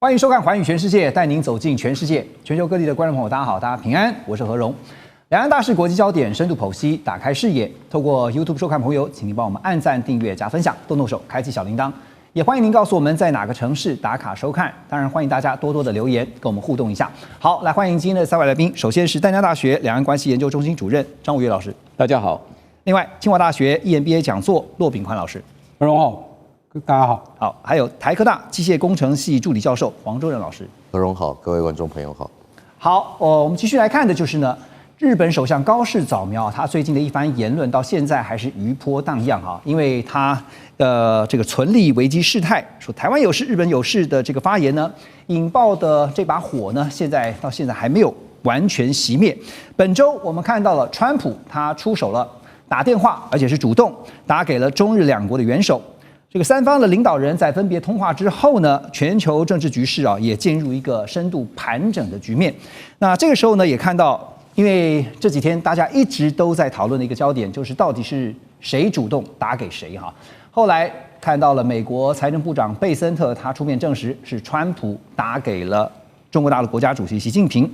欢迎收看《寰宇全世界》，带您走进全世界。全球各地的观众朋友，大家好，大家平安，我是何荣。两岸大事、国际焦点，深度剖析，打开视野。透过 YouTube 收看朋友，请您帮我们按赞、订阅、加分享，动手，开启小铃铛。也欢迎您告诉我们在哪个城市打卡收看。当然，欢迎大家多多的留言，跟我们互动一下。好，来欢迎今天的三位来宾。首先是淡江大学两岸关系研究中心主任张武岳老师，大家好。另外，清华大学 EMBA 讲座骆秉宽老师，何荣好。大家好，好，还有台科大机械工程系助理教授黄周仁老师。何荣好，各位观众朋友好。好，我们继续来看的就是呢，日本首相高市早苗他最近的一番言论，到现在还是余波荡漾哈，因为他这个存立危机事态，说台湾有事、日本有事的这个发言呢，引爆的这把火呢，到现在还没有完全熄灭。本周我们看到了川普他出手了，打电话，而且是主动打给了中日两国的元首。这个三方的领导人在分别通话之后呢，全球政治局势也进入一个深度盘整的局面。那这个时候呢，也看到，因为这几天大家一直都在讨论的一个焦点，就是到底是谁主动打给谁哈。后来看到了美国财政部长贝森特他出面证实，是川普打给了中国大陆国家主席习近平。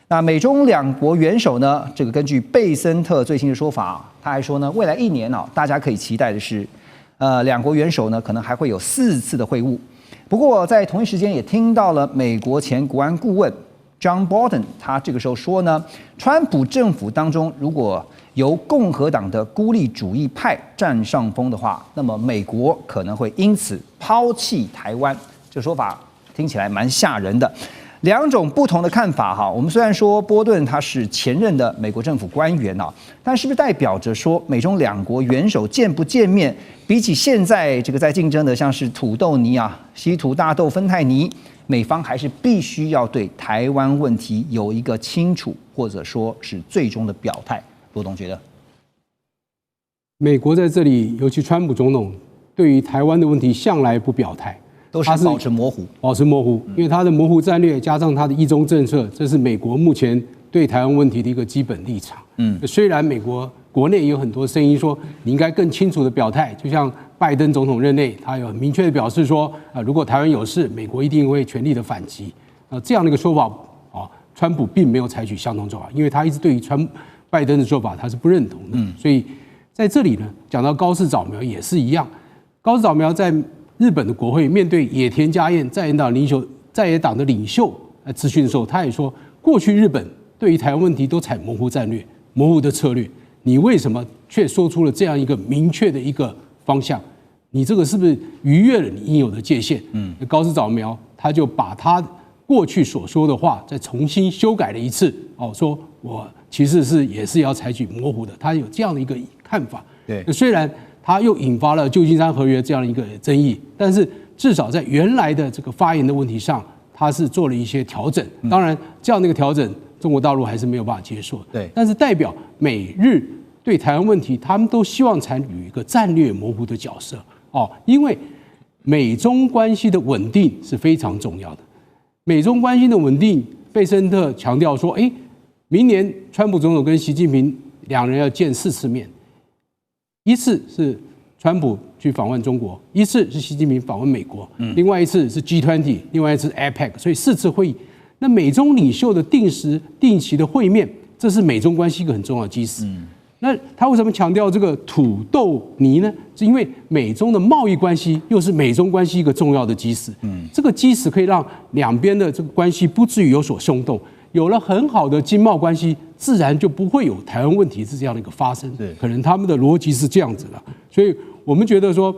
那美中两国元首呢，这个根据贝森特最新的说法，他还说呢，未来1年大家可以期待的是。两国元首呢，可能还会有4次的会晤。不过，在同一时间也听到了美国前国安顾问 John Bolton， 他这个时候说呢，川普政府当中如果由共和党的孤立主义派占上风的话，那么美国可能会因此抛弃台湾。这说法听起来蛮吓人的。两种不同的看法哈，我们虽然说波顿他是前任的美国政府官员但是不是代表着说美中两国元首见不见面，比起现在这个在竞争的像是土豆泥西土大豆芬太尼，美方还是必须要对台湾问题有一个清楚或者说是最终的表态？罗董觉得，美国在这里，尤其川普总统对于台湾的问题向来不表态。都是保持模糊，因为他的模糊战略加上他的一中政策，这是美国目前对台湾问题的一个基本立场。虽然美国国内有很多声音说你应该更清楚的表态，就像拜登总统任内，他有很明确的表示说，如果台湾有事，美国一定会全力的反击。这样的一个说法川普并没有采取相同做法，因为他一直对于拜登的做法他是不认同的。所以在这里呢，讲到高市早苗也是一样，高市早苗在日本的国会面对野田佳彦在野党的领袖咨询的时候，他也说，过去日本对于台湾问题都采模糊战略、模糊的策略，你为什么却说出了这样一个明确的一个方向？你这个是不是逾越了你应有的界限？高市早苗他就把他过去所说的话再重新修改了一次，说我其实也是要采取模糊的，他有这样的一个看法。对，虽然他又引发了旧金山合约这样的一个争议，但是至少在原来的这个发言的问题上，他是做了一些调整。当然，这样的一个调整，中国大陆还是没有办法接受。对，但是代表美日对台湾问题，他们都希望参与一个战略模糊的角色因为美中关系的稳定是非常重要的。美中关系的稳定，贝森特强调说，明年川普总统跟习近平两人要见4次面。一次是川普去访问中国，一次是习近平访问美国，另外一次是 G20， 另外一次是 APEC， 所以4次会议。那美中领袖的定期的会面，这是美中关系一个很重要的基石。那他为什么强调这个土豆泥呢？是因为美中的贸易关系又是美中关系一个重要的基石。这个基石可以让两边的这个关系不至于有所松动。有了很好的经贸关系，自然就不会有台湾问题是这样的一个发生。可能他们的逻辑是这样子的，所以我们觉得说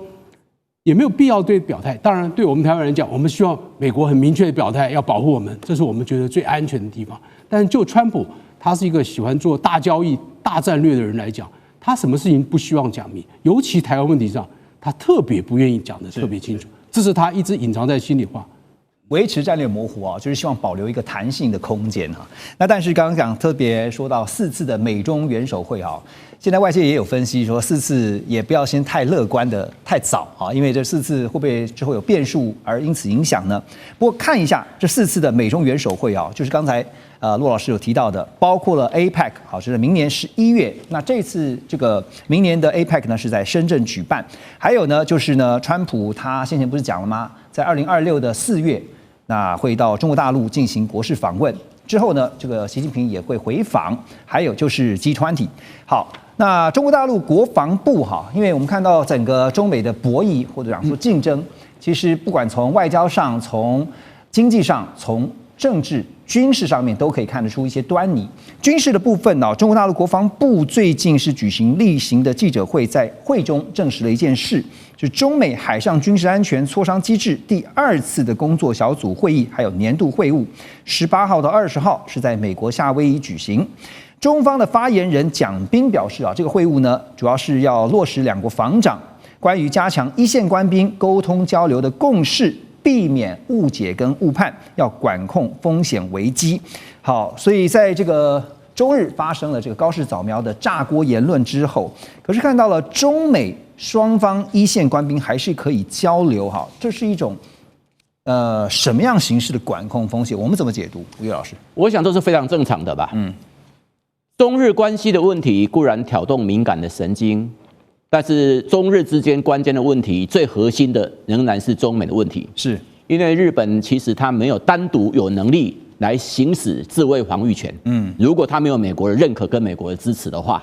也没有必要对表态。当然，对我们台湾人讲，我们希望美国很明确的表态，要保护我们，这是我们觉得最安全的地方。但是就川普，他是一个喜欢做大交易、大战略的人来讲，他什么事情不希望讲明，尤其台湾问题上，他特别不愿意讲得特别清楚，这是他一直隐藏在心里话。维持战略模糊就是希望保留一个弹性的空间那但是刚刚讲特别说到4次的美中元首会现在外界也有分析说4次也不要先太乐观的太早因为这4次会不会之后有变数而因此影响呢？不过看一下这4次的美中元首会就是刚才骆老师有提到的，包括了 APEC 就是明年11月，那这次这个明年的 APEC 呢是在深圳举办，还有呢就是呢川普他先前不是讲了吗？在2026的4月。那会到中国大陆进行国事访问。之后呢，这个习近平也会回访，还有就是 G20。好，那中国大陆国防部哈，因为我们看到整个中美的博弈或者讲说竞争，其实不管从外交上、从经济上、从政治、军事上面都可以看得出一些端倪。军事的部分呢，中国大陆国防部最近是举行例行的记者会，在会中证实了一件事，就是中美海上军事安全磋商机制第2次的工作小组会议，还有年度会晤，18号到20号是在美国夏威夷举行。中方的发言人蒋斌表示这个会晤呢，主要是要落实两国防长关于加强一线官兵沟通交流的共识，避免误解跟误判，要管控风险危机。好，所以在这个周日发生了这个高市早苗的炸锅言论之后，可是看到了中美双方一线官兵还是可以交流哈，这是一种什么样形式的管控风险？我们怎么解读？吴岳老师，我想这是非常正常的吧。中日关系的问题固然挑动敏感的神经，但是中日之间关键的问题，最核心的仍然是中美的问题。是因为日本其实它没有单独有能力来行使自卫防御权。如果它没有美国的认可跟美国的支持的话，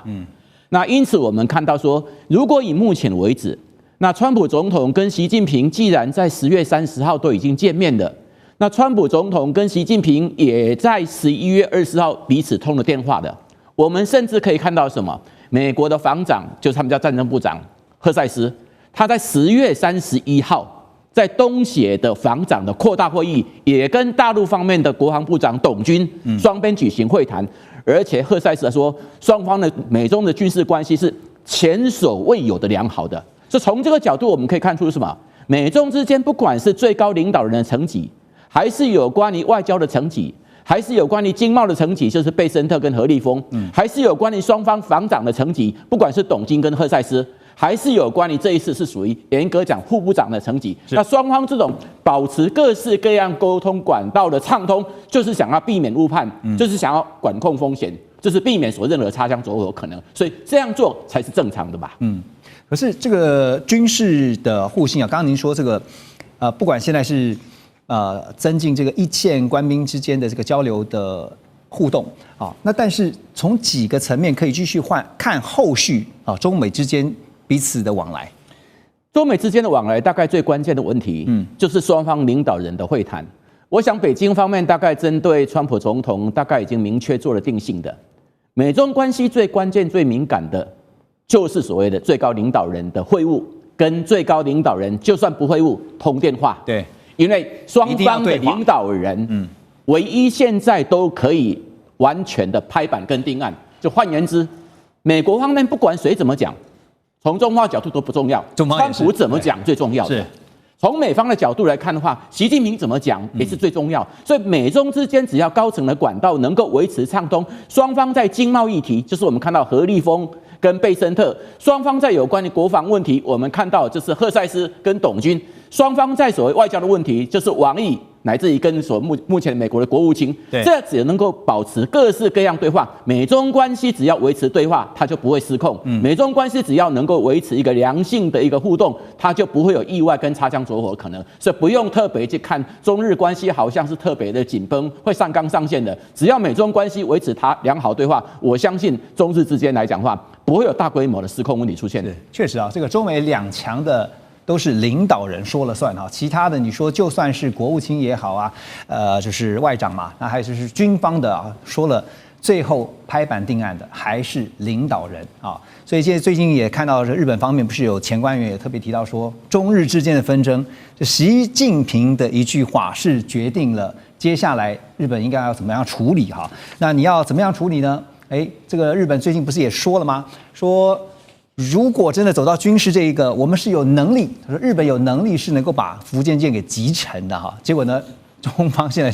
那因此我们看到说，如果以目前为止，那川普总统跟习近平既然在10月30号都已经见面了，那川普总统跟习近平也在11月20号彼此通了电话的。我们甚至可以看到什么？美国的防长就是他们叫战争部长赫塞斯，他在10月31号在东协的防长的扩大会议，也跟大陆方面的国防部长董军双边举行会谈，而且赫塞斯说，双方的美中的军事关系是前所未有的良好的。所以从这个角度，我们可以看出什么？美中之间不管是最高领导人的层级，还是有关于外交的层级，还是有关于经贸的层级，就是贝森特跟何立峰，还是有关于双方防长的层级，不管是董金跟赫塞斯，还是有关于这一次是属于严格讲副部长的层级。那双方这种保持各式各样沟通管道的畅通，就是想要避免误判，就是想要管控风险，就是避免所任何擦枪走火可能。所以这样做才是正常的吧？可是这个军事的互信刚刚您说这个不管现在是增进这个一线官兵之间的这个交流的互动那但是从几个层面可以继续看后续中美之间彼此的往来。中美之间的往来大概最关键的问题，就是双方领导人的会谈。我想北京方面大概针对川普总统大概已经明确做了定性的，美中关系最关键最敏感的就是所谓的最高领导人的会晤，跟最高领导人就算不会晤通电话。对，因为双方的领导人唯一现在都可以完全的拍板跟定案。就换言之，美国方面不管谁怎么讲，从中方角度都不重要，川普怎么讲最重要的。从美方的角度来看的话，习近平怎么讲也是最重要。所以美中之间只要高层的管道能够维持畅通，双方在经贸议题，就是我们看到何立峰跟贝森特，双方在有关于国防问题，我们看到就是赫塞斯跟董军，双方在所谓外交的问题，就是王毅乃至于跟目前美国的国务卿，这只能够保持各式各样对话。美中关系只要维持对话，它就不会失控。美中关系只要能够维持一个良性的一个互动，它就不会有意外跟擦枪走火的可能。所以不用特别去看中日关系好像是特别的紧绷，会上纲上线的。只要美中关系维持它良好对话，我相信中日之间来讲的话，不会有大规模的失控问题出现的。确实这个中美两强的都是领导人说了算其他的你说就算是国务卿也好就是外长嘛，那还有就是军方的说了，最后拍板定案的还是领导人所以现在最近也看到日本方面不是有前官员也特别提到说，中日之间的纷争，就习近平的一句话是决定了接下来日本应该要怎么样处理那你要怎么样处理呢？这个日本最近不是也说了吗？说如果真的走到军事这一个，我们是有能力，他说日本有能力是能够把福建舰给击沉的结果呢，中方现在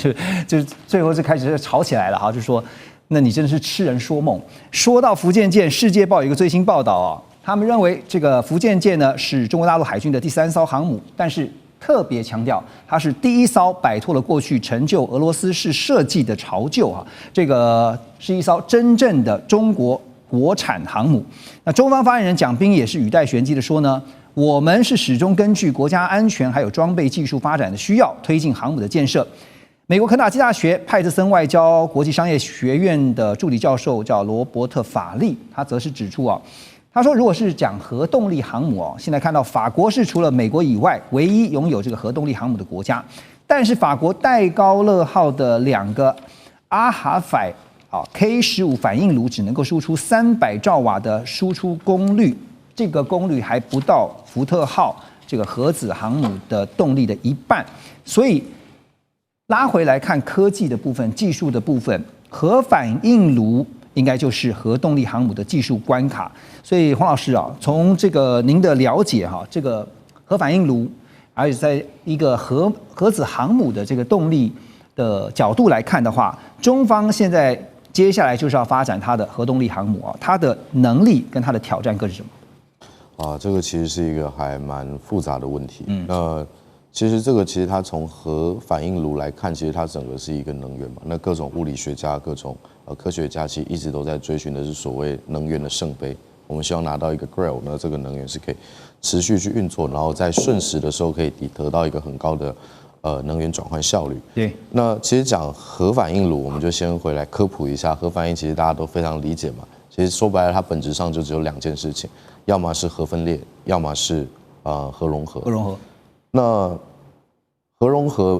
就最后就开始吵起来了就说，那你真的是痴人说梦。说到福建舰，《世界报》有一个最新报道他们认为这个福建舰呢是中国大陆海军的第3艘航母，但是特别强调它是第1艘摆脱了过去陈旧俄罗斯式设计的潮旧这个是一艘真正的中国国产航母。那中方发言人蒋斌也是语带玄机的说呢，我们是始终根据国家安全还有装备技术发展的需要，推进航母的建设。美国肯塔基大学派特森外交国际商业学院的助理教授叫罗伯特·法利，他则是指出他说，如果是讲核动力航母现在看到法国是除了美国以外唯一拥有这个核动力航母的国家，但是法国戴高乐号的2个阿哈法K15反应炉只能够输出300兆瓦的输出功率，这个功率还不到福特号这个核子航母的动力的一半，所以拉回来看科技的部分、技术的部分，核反应炉应该就是核动力航母的技术关卡。所以黄老师从这个您的了解这个核反应炉，而且在一个核子航母的这个动力的角度来看的话，中方现在接下来就是要发展它的核动力航母它的能力跟它的挑战各是什么？这个其实是一个还蛮复杂的问题。那其实它从核反应炉来看，其实它整个是一个能源嘛。那各种物理学家、各种科学家其实一直都在追寻的是所谓能源的圣杯。我们希望拿到一个 Grail， 那这个能源是可以持续去运作，然后在瞬时的时候可以得到一个很高的能源转换效率。对。那其实讲核反应炉，我们就先回来科普一下。核反应其实大家都非常理解嘛。其实说白了，它本质上就只有2件事情，要么是核分裂，要么是核融合。核融合。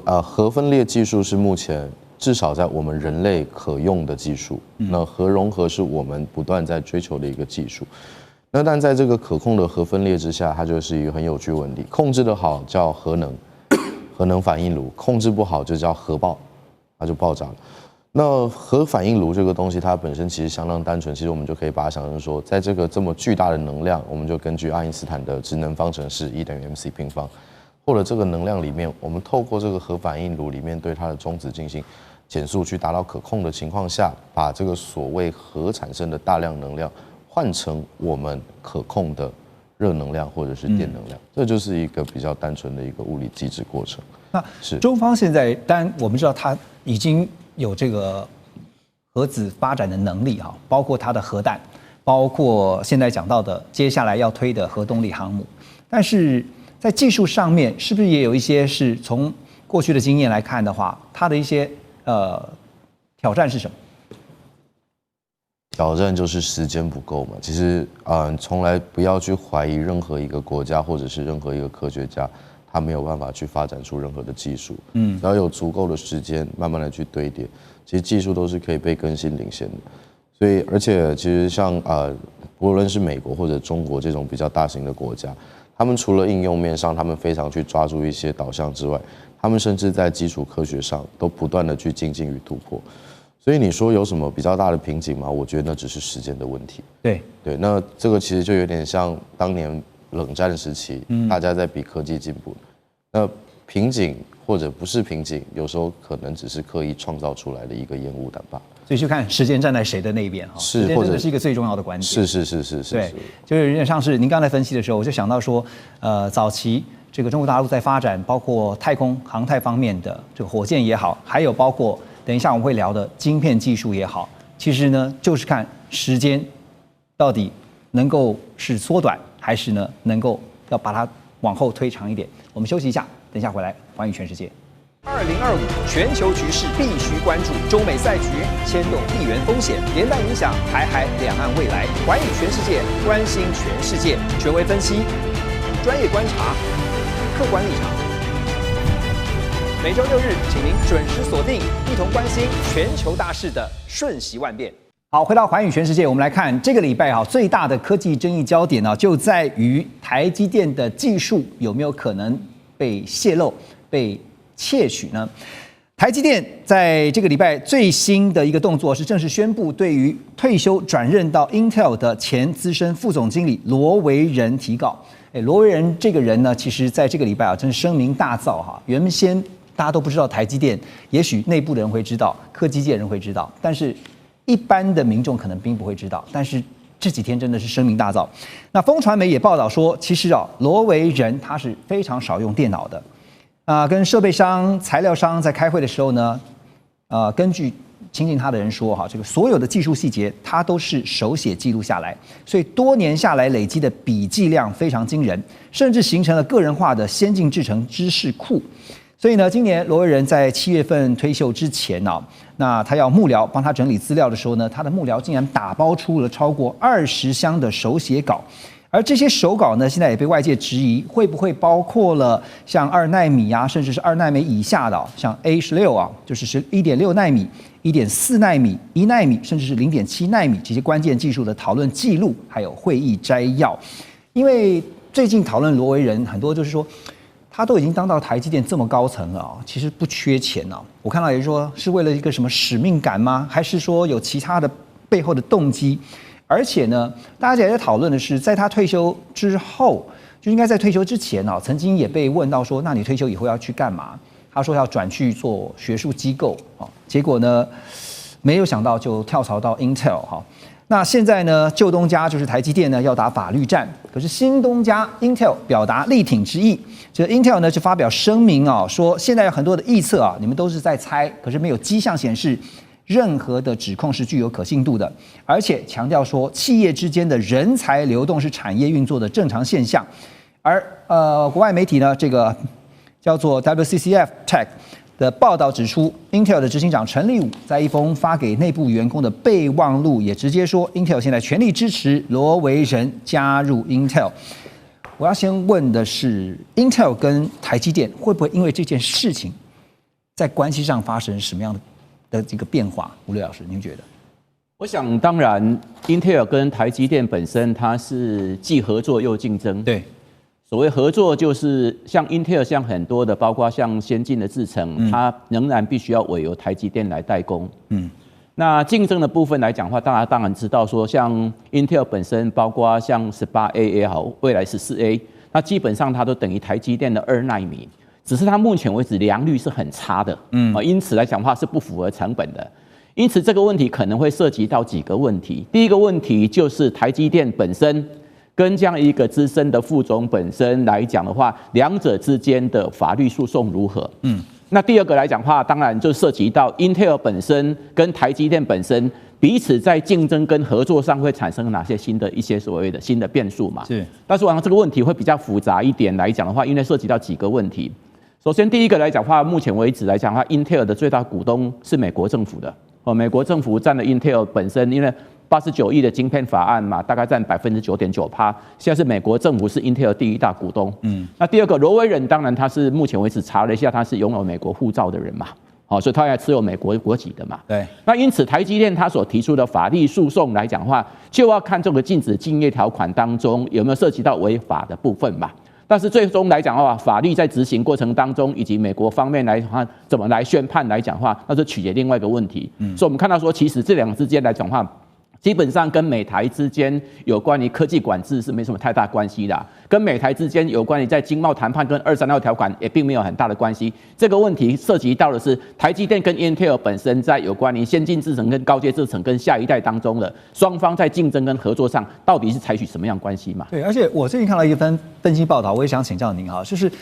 那核分裂技术是目前至少在我们人类可用的技术。那核融合是我们不断在追求的一个技术。那但在这个可控的核分裂之下，它就是一个很有趣的问题。控制得好叫核能反应炉，控制不好就叫核爆，它就爆炸了。那核反应炉这个东西，它本身其实相当单纯，其实我们就可以把它想成说，在这个这么巨大的能量，我们就根据爱因斯坦的质能方程式 E 等于 mc 平方，或者这个能量里面，我们透过这个核反应炉里面对它的中子进行减速，去达到可控的情况下，把这个所谓核产生的大量能量换成我们可控的热能量或者是电能量，这就是一个比较单纯的一个物理机制过程。那中方现在，当然我们知道它已经有这个核子发展的能力包括它的核弹，包括现在讲到的接下来要推的核动力航母，但是在技术上面，是不是也有一些是从过去的经验来看的话，它的一些挑战是什么？挑战就是时间不够嘛。其实从来不要去怀疑任何一个国家或者是任何一个科学家，他没有办法去发展出任何的技术。只要有足够的时间，慢慢的去堆叠，其实技术都是可以被更新领先的。所以，而且其实像无论是美国或者中国这种比较大型的国家，他们除了应用面上，他们非常去抓住一些导向之外，他们甚至在基础科学上都不断的去精进与突破。所以你说有什么比较大的瓶颈吗？我觉得那只是时间的问题。对，那这个其实就有点像当年冷战时期，大家在比科技进步。那瓶颈或者不是瓶颈，有时候可能只是刻意创造出来的一个烟雾弹罢。所以就看时间站在谁的那一边是，或者是一个最重要的关键。是。对，就是有点像是您刚才分析的时候，我就想到说，早期这个中国大陆在发展包括太空航太方面的这个火箭也好，还有包括等一下我们会聊的晶片技术也好，其实呢就是看时间到底能够是缩短，还是呢能够要把它往后推长一点。我们休息一下，等一下回来寰宇全世界。2025全球局势必须关注，中美赛局牵动地缘风险，连带影响台海两岸未来。寰宇全世界，关心全世界，权威分析，专业观察，客观立场。每周6日，请您准时锁定，一同关心全球大事的瞬息万变。好，回到寰宇全世界，我们来看这个礼拜最大的科技争议焦点就在于台积电的技术有没有可能被泄露、被窃取呢？台积电在这个礼拜最新的一个动作是正式宣布，对于退休转任到 Intel 的前资深副总经理罗维仁提告。罗维仁这个人呢，其实在这个礼拜真是声名大噪原先大家都不知道台积电，也许内部的人会知道，科技界人会知道，但是一般的民众可能并不会知道。但是这几天真的是声名大噪。那风传媒也报道说，其实罗维仁他是非常少用电脑的。跟设备商、材料商在开会的时候呢，根据亲近他的人说哈，这个所有的技术细节他都是手写记录下来，所以多年下来累积的笔记量非常惊人，甚至形成了个人化的先进制程知识库。所以呢，今年罗维仁在7月份退休之前呢，那他要幕僚帮他整理资料的时候呢，他的幕僚竟然打包出了超过20箱的手写稿。而这些手稿呢，现在也被外界质疑，会不会包括了像2奈米啊，甚至是2奈米以下的，像 A16啊，就是1.6奈米、1.4奈米、1奈米，甚至是0.7奈米这些关键技术的讨论记录，还有会议摘要。因为最近讨论罗维仁，很多就是说，他都已经当到台积电这么高层了啊，其实不缺钱啊。我看到也说是为了一个什么使命感吗？还是说有其他的背后的动机？而且呢，大家也在讨论的是，在他退休之后，就应该在退休之前啊，曾经也被问到说，那你退休以后要去干嘛？他说要转去做学术机构啊，结果呢，没有想到就跳槽到 Intel 哈。那现在呢，旧东家就是台积电呢要打法律战，可是新东家 Intel 表达力挺之意。这 Intel 呢就发表声明啊，说现在有很多的臆测啊，你们都是在猜，可是没有迹象显示任何的指控是具有可信度的，而且强调说，企业之间的人才流动是产业运作的正常现象。而国外媒体呢，这个叫做 WCCF Tech 的报道指出 ，Intel 的执行长陈立武在一封发给内部员工的备忘录也直接说 ，Intel 现在全力支持罗维仁加入 Intel。我要先问的是 ，Intel 跟台积电会不会因为这件事情，在关系上发生什么样的这个变化？吴磊老师，您觉得？我想，当然 ，Intel 跟台积电本身它是既合作又竞争。对，所谓合作就是像 Intel 像很多的，包括像先进的制程，它仍然必须要委由台积电来代工。那竞争的部分来讲的话，大家当然知道说，像 Intel 本身，包括像18A 也好，未来14A，那基本上它都等于台积电的2奈米。只是它目前为止良率是很差的，因此来讲的话是不符合成本的。因此这个问题可能会涉及到几个问题。第一个问题就是台积电本身跟这样一个资深的副总本身来讲的话，两者之间的法律诉讼如何？那第二个来讲的话，当然就涉及到 Intel 本身跟台积电本身彼此在竞争跟合作上会产生哪些一些所谓的新的变数嘛？是。但是我想这个问题会比较复杂一点来讲的话，因为涉及到几个问题。首先，第一个来讲的话，目前为止来讲的话 ，Intel 的最大股东是美国政府的。美国政府占了 Intel 本身，因为89亿的晶片法案嘛，大概占9.9%。现在是美国政府是 Intel 第一大股东。那第二个，罗维仁当然他是目前为止查了一下，他是拥有美国护照的人嘛，所以他也持有美国国籍的嘛。对。那因此，台积电他所提出的法律诉讼来讲的话，就要看这个禁止竞业条款当中有没有涉及到违法的部分嘛。但是最终来讲的话，法律在执行过程当中，以及美国方面来看怎么来宣判来讲的话，那是取决另外一个问题。所以我们看到说，其实这两个之间来讲的话，基本上跟美台之间有关于科技管制是没什么太大关系的，跟美台之间有关于在经贸谈判跟232条款也并没有很大的关系。这个问题涉及到的是台积电跟 Intel 本身在有关于先进制程跟高阶制程跟下一代当中的双方在竞争跟合作上，到底是采取什么样关系嘛？对，而且我最近看到一个分析报道，我也想请教您哈，就是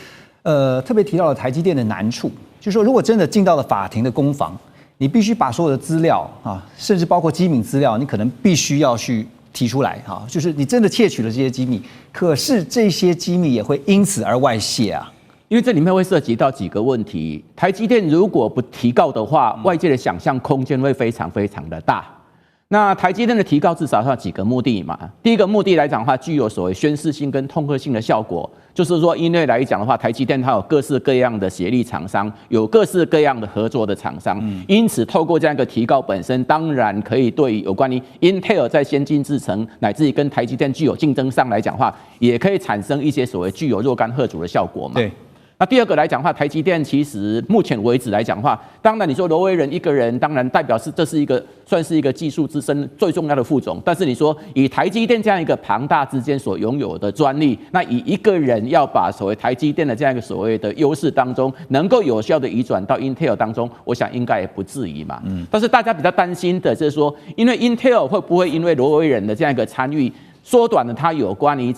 特别提到了台积电的难处，就是说如果真的进到了法庭的攻防，你必须把所有的资料啊，甚至包括机密资料，你可能必须要去提出来哈，就是你真的窃取了这些机密，可是这些机密也会因此而外泄啊。因为这里面会涉及到几个问题，台积电如果不提告的话，外界的想象空间会非常非常的大。那台积电的提告至少要几个目的嘛？第一个目的来讲的话，具有所谓宣示性跟通吓性的效果，就是说，因为来讲的话，台积电它有各式各样的协力厂商，有各式各样的合作的厂商，因此透过这样一个提告本身，当然可以对有关于 Intel 在先进制程乃至于跟台积电具有竞争上来讲的话，也可以产生一些所谓具有若干吓阻的效果嘛。对。那第二个来讲的话，台积电其实目前为止来讲的话，当然你说罗维仁一个人，当然代表是这是一个算是一个技术资深最重要的副总，但是你说以台积电这样一个庞大之间所拥有的专利，那以一个人要把所谓台积电的这样一个所谓的优势当中，能够有效的移转到 Intel 当中，我想应该也不至于嘛。但是大家比较担心的就是说，因为 Intel 会不会因为罗维仁的这样一个参与，缩短了它有关于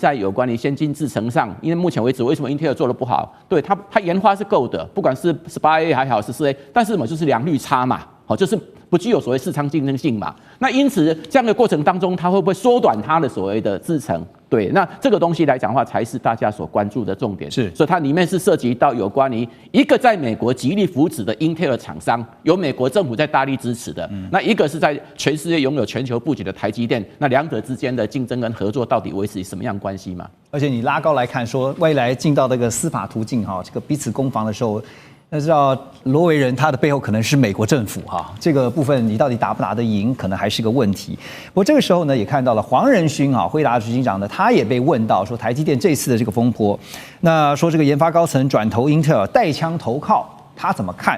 先进制程上，因为目前为止为什么 Intel 做得不好？对它研发是够的，不管是18A 还好14A，但是就是良率差嘛，就是不具有所谓市场竞争性嘛。那因此这样的过程当中，它会不会缩短它的所谓的制程？对，那这个东西来讲的话，才是大家所关注的重点。是，所以它里面是涉及到有关于一个在美国极力扶持的 Intel 厂商，有美国政府在大力支持的，那一个是在全世界拥有全球布局的台积电，那两者之间的竞争跟合作到底维持什么样关系嘛？而且你拉高来看，说未来进到这个司法途径哈，这个彼此攻防的时候。那知道罗维人他的背后可能是美国政府哈，这个部分你到底打不打得赢，可能还是个问题。不过这个时候呢，也看到了黄仁勋啊，辉达执行长呢，他也被问到说台积电这次的这个风波，那说这个研发高层转投英特尔带枪投靠，他怎么看？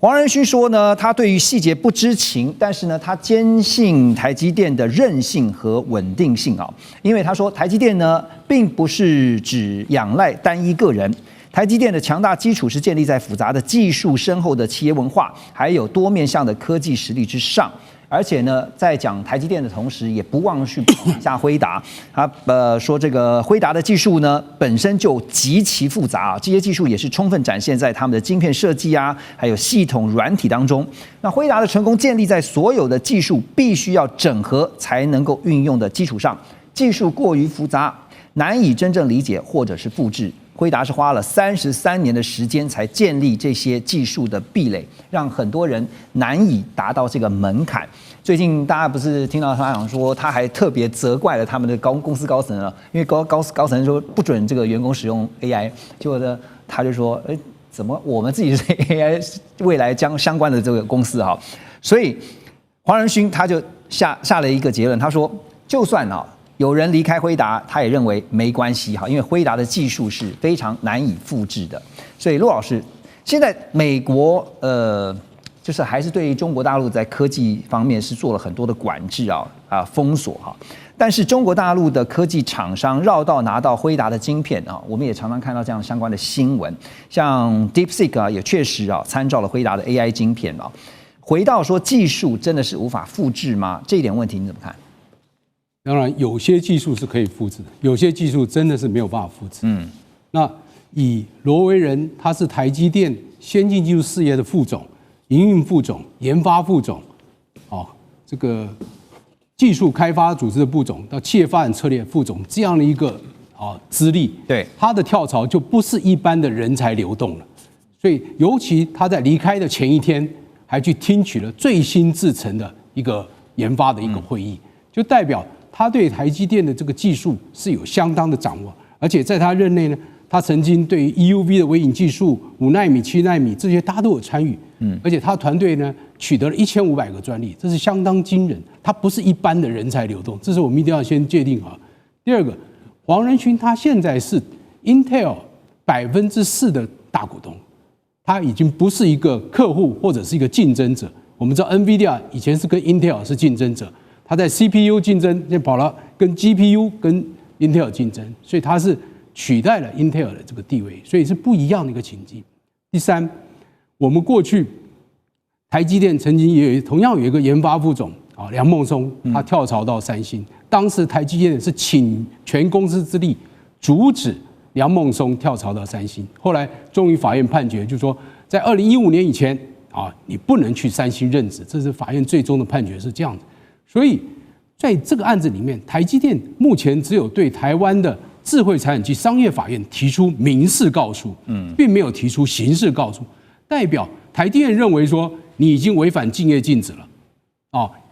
黄仁勋说呢，他对于细节不知情，但是呢，他坚信台积电的韧性和稳定性啊，因为他说台积电呢，并不是只仰赖单一个人。台积电的强大基础是建立在复杂的技术、深厚的企业文化，还有多面向的科技实力之上。而且呢，在讲台积电的同时，也不忘去一下辉达。他说这个辉达的技术呢，本身就极其复杂啊，这些技术也是充分展现在他们的晶片设计啊，还有系统软体当中。那辉达的成功建立在所有的技术必须要整合才能够运用的基础上，技术过于复杂，难以真正理解或者是复制。辉达是花了33年的时间才建立这些技术的壁垒，让很多人难以达到这个门槛。最近大家不是听到他讲说，他还特别责怪了他们的公司高层了，因为高层说不准这个员工使用 AI， 结果呢他就说，怎么我们自己是 AI 未来相关的这个公司哈，所以黄仁勋他就下了一个结论，他说就算有人离开辉达，他也认为没关系哈，因为辉达的技术是非常难以复制的。所以陆老师，现在美国就是还是对中国大陆在科技方面是做了很多的管制封锁哈。但是中国大陆的科技厂商绕道拿到辉达的晶片我们也常常看到这样相关的新闻，像 DeepSeek 也确实参照了辉达的 AI 晶片回到说技术真的是无法复制吗？这一点问题你怎么看？当然，有些技术是可以复制的，有些技术真的是没有办法复制。那以罗维仁，他是台积电先进技术事业的副总、营运副总、研发副总，这个技术开发组织的副总到企业发展策略副总这样的一个资历，对他的跳槽就不是一般的人才流动了。所以，尤其他在离开的前一天，还去听取了最新制程的一个研发的一个会议，就代表他对台积电的这个技术是有相当的掌握，而且在他任内呢，他曾经对于 EUV 的微影技术、5奈米、7奈米这些他都有参与，而且他团队呢取得了1500个专利，这是相当惊人。他不是一般的人才流动，这是我们一定要先界定好。第二个，黄仁勋他现在是 Intel 4%的大股东，他已经不是一个客户或者是一个竞争者。我们知道 NVIDIA 以前是跟 Intel 是竞争者。他在 CPU 竞争，现在跑了跟 GPU 跟 Intel 竞争，所以他是取代了 Intel 的这个地位，所以是不一样的一个情境。第三，我们过去台积电曾经也同样有一个研发副总梁孟松，他跳槽到三星，当时台积电是倾全公司之力阻止梁孟松跳槽到三星，后来终于法院判决，就是说在2015年以前你不能去三星任职，这是法院最终的判决是这样的。所以，在这个案子里面，台积电目前只有对台湾的智慧财产及商业法院提出民事告诉，并没有提出刑事告诉，代表台积电认为说你已经违反竞业禁止了，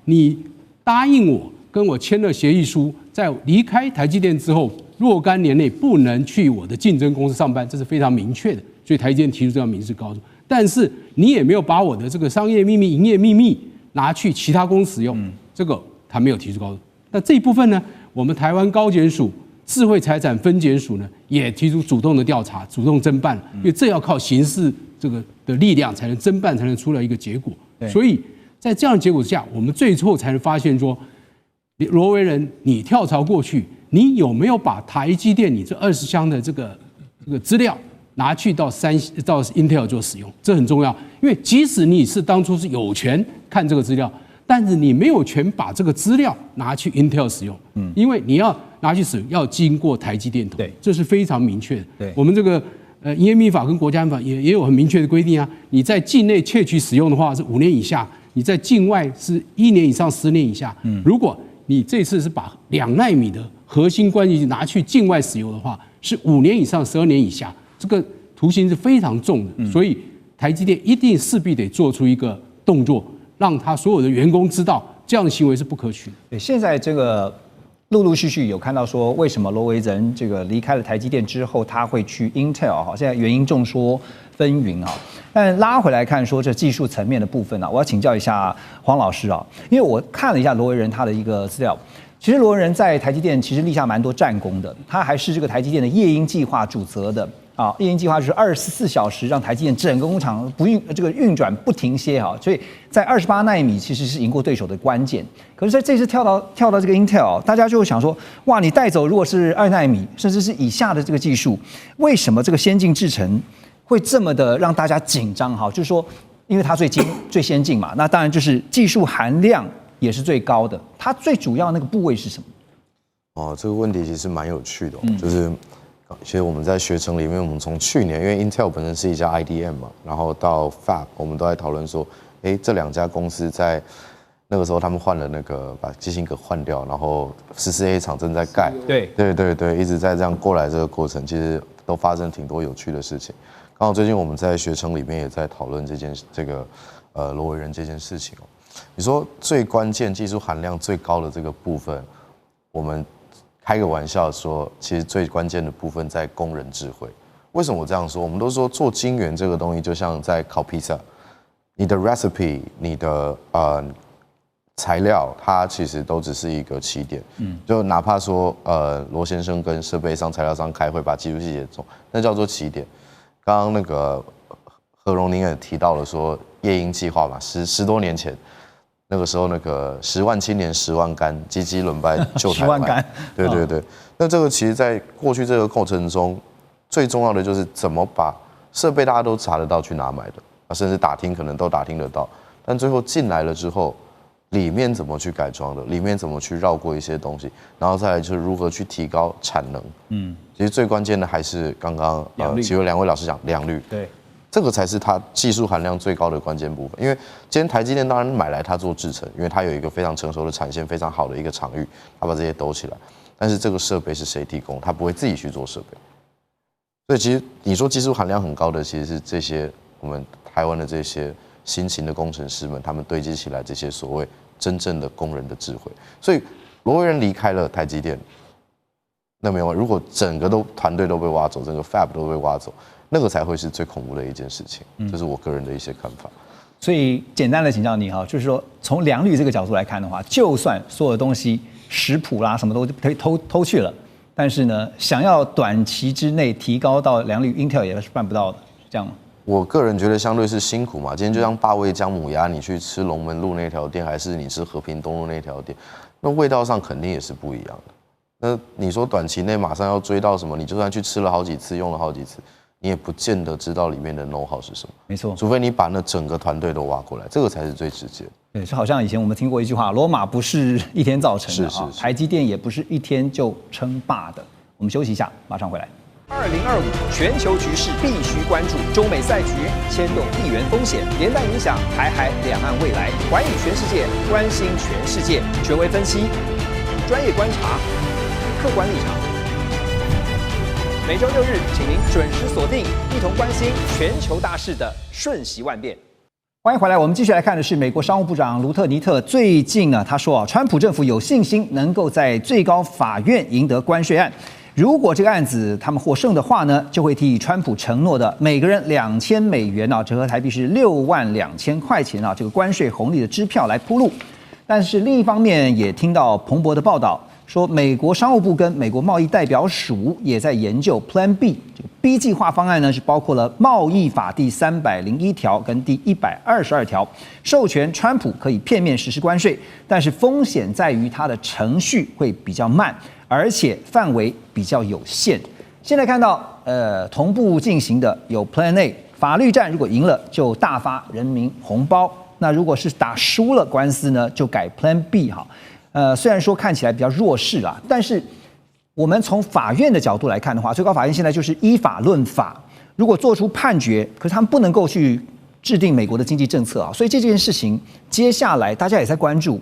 你答应我跟我签了协议书，在离开台积电之后若干年内不能去我的竞争公司上班，这是非常明确的，所以台积电提出这样民事告诉，但是你也没有把我的这个商业秘密、营业秘密拿去其他公司使用。这个他没有提出告诉，那这一部分呢，我们台湾高检署智慧财产分检署呢也提出主动的调查、主动侦办，因为这要靠刑事这个的力量才能侦办，才能出来一个结果。所以在这样的结果之下，我们最后才能发现说，罗维仁你跳槽过去，你有没有把台积电你这20箱的这个资料拿去到Intel 做使用？这很重要，因为即使你是当初是有权看这个资料。但是你没有权把这个资料拿去 Intel 使用，因为你要拿去使用要经过台积电同意，这是非常明确的。对，我们这个营业秘密法跟国家安全法也有很明确的规定啊。你在境内窃取使用的话是5年以下，你在境外是1年以上10年以下。如果你这次是把2奈米的核心关键拿去境外使用的话，是5年以上12年以下，这个图形是非常重的。所以台积电一定势必得做出一个动作，让他所有的员工知道这样的行为是不可取的。对，现在这个陆续有看到说，为什么罗维仁这个离开了台积电之后，他会去 Intel 哈？现在原因众说纷纭啊。但拉回来看说这技术层面的部分呢，我要请教一下黄老师啊，因为我看了一下罗维仁他的一个资料。其实罗维仁在台积电其实立下蛮多战功的，他还是这个台积电的夜鹰计划主责的啊。夜鹰计划就是24小时让台积电整个工厂运转不停歇哈，所以在28奈米其实是赢过对手的关键。可是在这次跳到这个 Intel， 大家就会想说，哇，你带走如果是2奈米甚至是以下的这个技术，为什么这个先进制程会这么的让大家紧张哈？就是说，因为它最先进嘛，那当然就是技术含量也是最高的。它最主要那个部位是什么？哦，这个问题其实蛮有趣的就是其实我们在学程里面，我们从去年，因为 Intel 本身是一家 IDM 嘛，然后到 Fab， 我们都在讨论说，这2家公司在那个时候他们换了把基辛格换掉，然后14A 厂正在盖，对，一直在这样过来这个过程，其实都发生挺多有趣的事情。刚好最近我们在学程里面也在讨论罗维仁这件事情哦。你说最关键、技术含量最高的这个部分，我们开个玩笑说，其实最关键的部分在工人智慧。为什么我这样说？我们都说做晶圆这个东西就像在烤披萨，你的 recipe、你的材料，它其实都只是一个起点。就哪怕说罗先生跟设备商、材料商开会把技术细节做，那叫做起点。刚刚何荣您也提到了说夜鹰计划嘛，十多年前。那个时候10万青年10万肝，积极轮班救台湾。10万肝，对。那这个其实，在过去这个过程中，最重要的就是怎么把设备大家都查得到去哪买的，甚至打听可能都打听得到，但最后进来了之后，里面怎么去改装的，里面怎么去绕过一些东西，然后再来就是如何去提高产能。其实最关键的还是刚刚几位2位老师讲良率。对。这个才是它技术含量最高的关键部分，因为今天台积电当然买来它做制程，因为它有一个非常成熟的产线，非常好的一个场域，它把这些兜起来。但是这个设备是谁提供？它不会自己去做设备。所以其实你说技术含量很高的，其实是这些我们台湾的这些辛勤的工程师们，他们堆积起来这些所谓真正的工人的智慧。所以罗维仁离开了台积电，那没有，如果整个团队都被挖走，整个 Fab 都被挖走。那个才会是最恐怖的一件事情，这是我个人的一些看法。所以简单的请教你哈，就是说从良率这个角度来看的话，就算所有的东西食谱啦什么都偷去了，但是呢，想要短期之内提高到良率 ，Intel 也是办不到的，是这样吗？我个人觉得相对是辛苦嘛。今天就像8味姜母鸭，你去吃龙门路那条店，还是你吃和平东路那条店，那味道上肯定也是不一样的。那你说短期内马上要追到什么？你就算去吃了好几次，用了好几次。你也不见得知道里面的 know-how 是什么，没错，除非你把那整个团队都挖过来，这个才是最直接的。对，就好像以前我们听过一句话，罗马不是一天造成的啊，台积电也不是一天就称霸的。我们休息一下，马上回来。2025全球局势必须关注，中美赛局牵动地缘风险，连带影响台海两岸未来。环宇全世界，关心全世界，权威分析，专业观察，客观立场。每周6日，请您准时锁定，一同关心全球大事的瞬息万变。欢迎回来，我们继续来看的是美国商务部长卢特尼特最近呢，他说川普政府有信心能够在最高法院赢得关税案。如果这个案子他们获胜的话呢，就会替川普承诺的每个人$2000啊，折合台币是62000块钱啊，这个关税红利的支票来铺路。但是另一方面也听到彭博的报道。说美国商务部跟美国贸易代表署也在研究 Plan B， 这个 B 计划方案呢是包括了贸易法第301条跟第122条，授权川普可以片面实施关税，但是风险在于它的程序会比较慢，而且范围比较有限。现在看到同步进行的有 Plan A， 法律战如果赢了就大发人民红包，那如果是打输了官司呢，就改 Plan B 哈。虽然说看起来比较弱势啦，但是我们从法院的角度来看的话，最高法院现在就是依法论法。如果做出判决，可是他们不能够去制定美国的经济政策啊。所以这件事情接下来大家也在关注。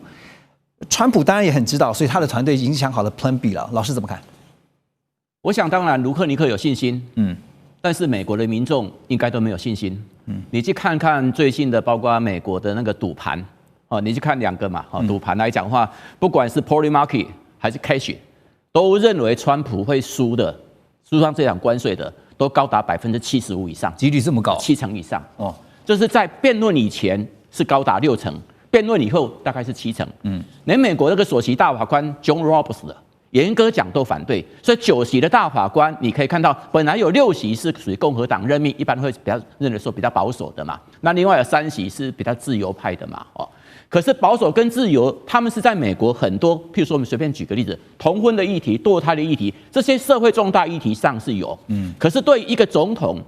川普当然也很知道，所以他的团队已经想好了 Plan B 了。老师怎么看？我想当然卢克尼克有信心，但是美国的民众应该都没有信心。你去看看最近的，包括美国的那个赌盘，你去看2个嘛，赌盘来讲的话，不管是 Polymarket 还是 Cash， 都认为川普会输上这场关税的，都高达75%以上，几率这么高，7成以上。就是在辩论以前是高达6成，辩论以后大概是7成。连美国那个首席大法官 John Roberts 的，严格讲都反对，所以9席的大法官，你可以看到，本来有6席是属于共和党任命，一般会比较认为说比较保守的嘛。那另外有3席是比较自由派的嘛。可是保守跟自由，他们是在美国很多，譬如说我们随便举个例子，同婚的议题、堕胎的议题，这些社会重大议题上是有。可是对一个总统，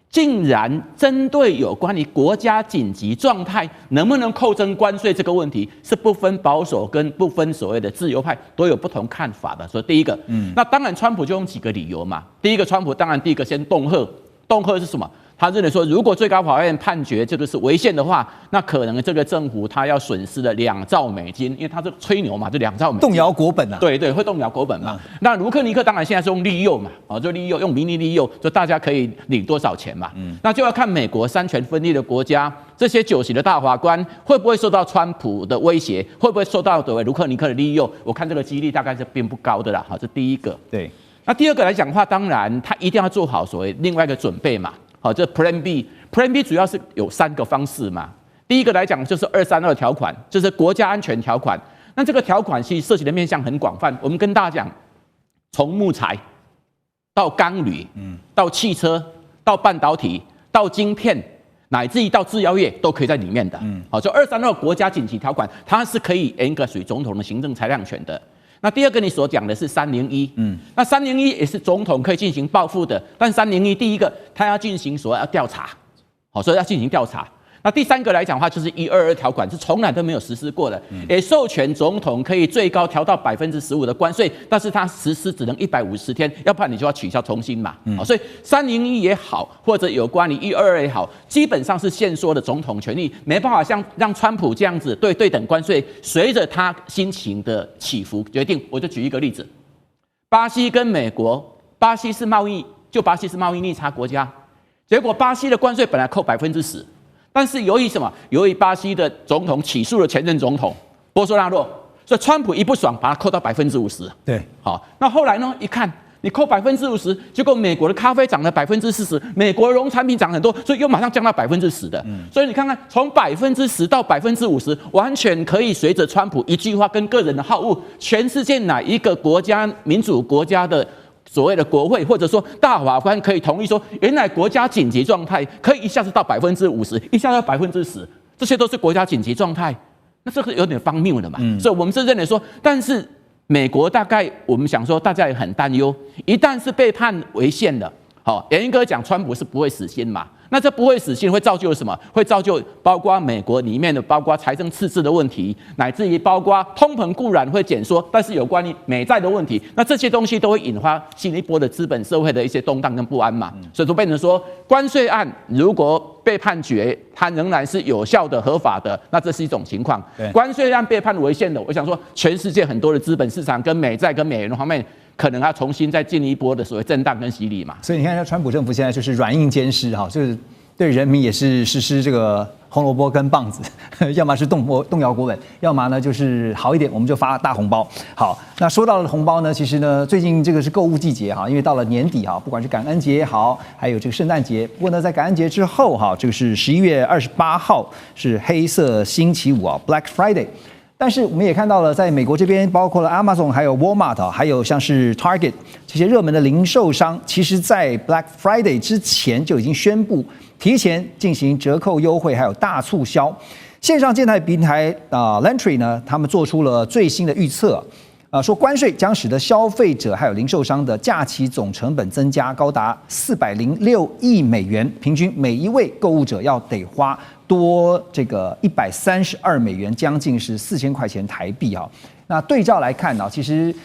竟然针对有关于国家紧急状态能不能扣征关税这个问题，是不分保守跟不分所谓的自由派都有不同看法的。所以第一个，那当然川普就用几个理由嘛。第一个，川普当然第一个先恫吓是什么？他认为说，如果最高法院判决这个是违宪的话，那可能这个政府他要损失了2兆美金，因为他是吹牛嘛，就2兆美金，动摇国本啊。对，会动摇国本嘛。那卢克尼克当然现在是用利诱嘛，就利诱用民意利诱，就大家可以领多少钱嘛。那就要看美国3权分立的国家，这些9席的大法官会不会受到川普的威胁，会不会受到卢克尼克的利诱？我看这个几率大概是并不高的啦。好，这第一个。对。那第二个来讲的话，当然他一定要做好所谓另外一个准备嘛。好，这 Plan B。Plan B 主要是有3个方式嘛。第一个来讲就是232条款，就是国家安全条款。那这个条款其实涉及的面向很广泛。我们跟大家讲，从木材到钢铝，到汽车，到半导体，到晶片，乃至于到制药业都可以在里面的。好，就232国家紧急条款，它是可以严格属于总统的行政裁量权的。那第二个你所讲的是301，那301也是总统可以进行报复的，但301第一个他要进行所谓要调查，好，所以要进行调查。那第3个来讲的话，就是122条款是从来都没有实施过的，也授权总统可以最高调到15%的关税，但是他实施只能150天，要不然你就要取消重新嘛。所以301也好，或者有关于122也好，基本上是限缩的总统权力，没办法像让川普这样子对等关税，随着他心情的起伏决定。我就举一个例子，巴西跟美国，巴西是贸易逆差国家，结果巴西的关税本来扣10%。但是由于什么？由于巴西的总统起诉了前任总统波索纳洛，所以川普一不爽，把它扣到50%。对，好，那后来呢？一看你扣50%，结果美国的咖啡涨了40%，美国的农产品涨很多，所以又马上降到10%的。所以你看看，从10%到50%，完全可以随着川普一句话跟个人的好恶，全世界哪一个国家民主国家的所谓的国会或者说大法官可以同意说，原来国家紧急状态可以一下子到50%，一下子到10%，这些都是国家紧急状态，那这个有点荒谬的嘛。所以我们是认为说，但是美国大概我们想说，大家也很担忧，一旦是被判违宪的，好，严格讲，川普是不会死刑嘛。那这不会死刑会造就什么？会造就包括美国里面的包括财政赤字的问题，乃至于包括通膨固然会减缩，但是有关于美债的问题，那这些东西都会引发新一波的资本社会的一些动荡跟不安嘛。所以就变成说，关税案如果被判决它仍然是有效的、合法的，那这是一种情况。关税案被判违宪的，我想说，全世界很多的资本市场跟美债跟美元方面，可能要重新再进一波的所谓震荡跟洗礼嘛。所以你看，川普政府现在就是软硬兼施哈，就是对人民也是实施这个红萝卜跟棒子，要么是动摇国本，要么呢就是好一点，我们就发大红包。好，那说到了红包呢，其实呢，最近这个是购物季节哈，因为到了年底哈，不管是感恩节也好，还有这个圣诞节。不过呢，在感恩节之后哈，这个是11月28号是黑色星期五啊 ，Black Friday。但是我们也看到了，在美国这边，包括了 Amazon、还有 Walmart、还有像是 Target 这些热门的零售商，其实在 Black Friday 之前就已经宣布提前进行折扣优惠，还有大促销。线上借贷平台Lantry 呢，他们做出了最新的预测，说关税将使得消费者还有零售商的假期总成本增加高达406亿美元，平均每一位购物者要得花多这个132美元，将近是4000块钱台币啊。那对照来看呢，其实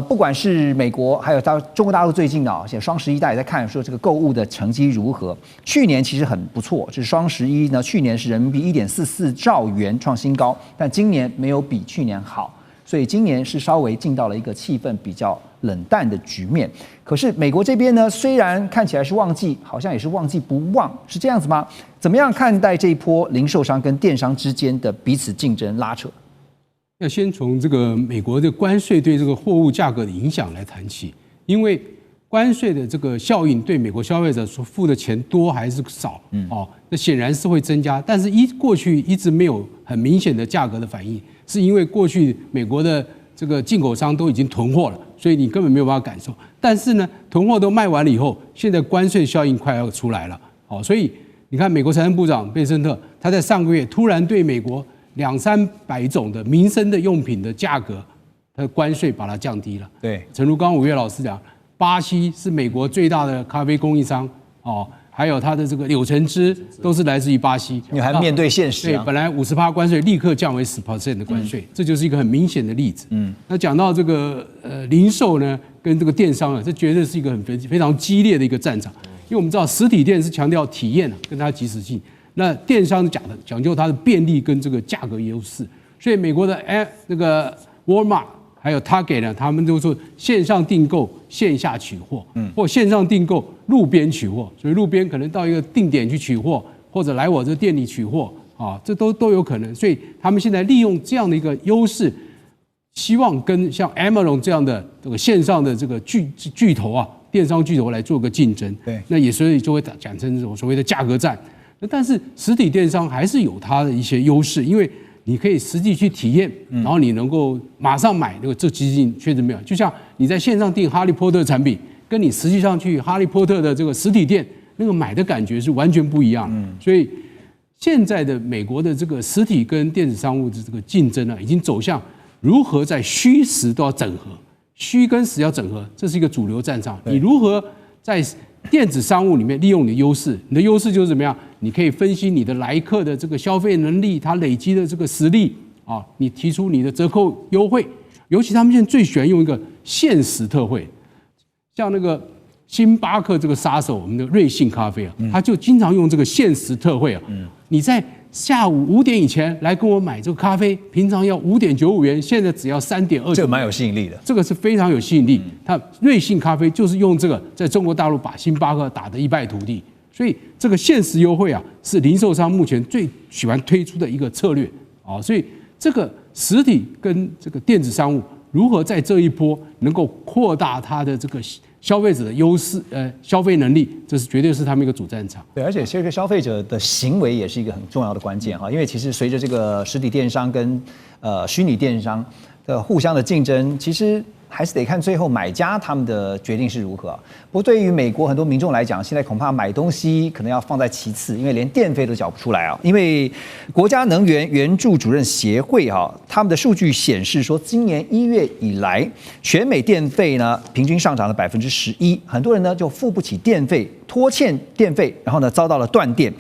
不管是美国，还有中国大陆最近啊，现在双11大家也在看说这个购物的成绩如何。去年其实很不错，就是双11呢，去年是人民币1.44兆元创新高，但今年没有比去年好，所以今年是稍微进到了一个气氛比较冷淡的局面。可是美国这边呢，虽然看起来是旺季，好像也是旺季不旺，是这样子吗？怎么样看待这一波零售商跟电商之间的彼此竞争拉扯？要先从这个美国的关税对这个货物价格的影响来谈起，因为关税的这个效应对美国消费者所付的钱多还是少，那显然是会增加，但是过去一直没有很明显的价格的反应，是因为过去美国的这个进口商都已经囤货了，所以你根本没有办法感受。但是呢，囤货都卖完了以后，现在关税效应快要出来了，所以你看美国财政部长贝森特他在上个月突然对美国200-300种的民生的用品的价格，它的关税把它降低了。对，诚如刚刚5月老师讲，巴西是美国最大的咖啡供应商还有它的这个柳橙汁都是来自于巴西。你还面对现实、对，本来50%关税立刻降为10% 的关税，这就是一个很明显的例子。那讲到这个零售呢，跟这个电商啊，这绝对是一个非常激烈的一个战场，因为我们知道实体店是强调体验跟它即时性。那电商讲究它的便利跟这个价格优势，所以美国的那个 Walmart 还有 Target 呢，他们都说线上订购、线下取货，或线上订购、路边取货，所以路边可能到一个定点去取货，或者来我这店里取货这都有可能。所以他们现在利用这样的一个优势，希望跟像 Amazon 这样的这个线上的这个巨头电商巨头来做个竞争。对，那也所以就会讲成这种所谓的价格战。但是实体电商还是有它的一些优势，因为你可以实际去体验，然后你能够马上买，这基金确实没有。就像你在线上订哈利波特产品，跟你实际上去哈利波特的这个实体店那个买的感觉是完全不一样的。所以现在的美国的这个实体跟电子商务的这个竞争已经走向如何在虚实都要整合，虚跟实要整合，这是一个主流战场。你如何在电子商务里面利用你的优势？你的优势就是怎么样？你可以分析你的来客的这个消费能力，他累积的这个实力你提出你的折扣优惠。尤其他们现在最喜欢用一个限时特惠，像那个星巴克这个杀手，我们的瑞幸咖啡他就经常用这个限时特惠你在下午5点以前来跟我买这个咖啡，平常要5.95元，现在只要3.29，这个蛮有吸引力的。这个是非常有吸引力。它瑞幸咖啡就是用这个在中国大陆把星巴克打得一败涂地，所以这个限时优惠是零售商目前最喜欢推出的一个策略所以这个实体跟这个电子商务如何在这一波能够扩大它的这个消费者的优势，消费能力，这是绝对是他们一个主战场。对，而且这个消费者的行为也是一个很重要的关键因为其实随着这个实体电商跟虚拟电商的互相的竞争，其实还是得看最后买家他们的决定是如何。不过对于美国很多民众来讲，现在恐怕买东西可能要放在其次，因为连电费都缴不出来因为国家能源援助主任协会他们的数据显示说，今年1月以来，全美电费呢平均上涨了11%，很多人呢就付不起电费，拖欠电费，然后呢遭到了断电。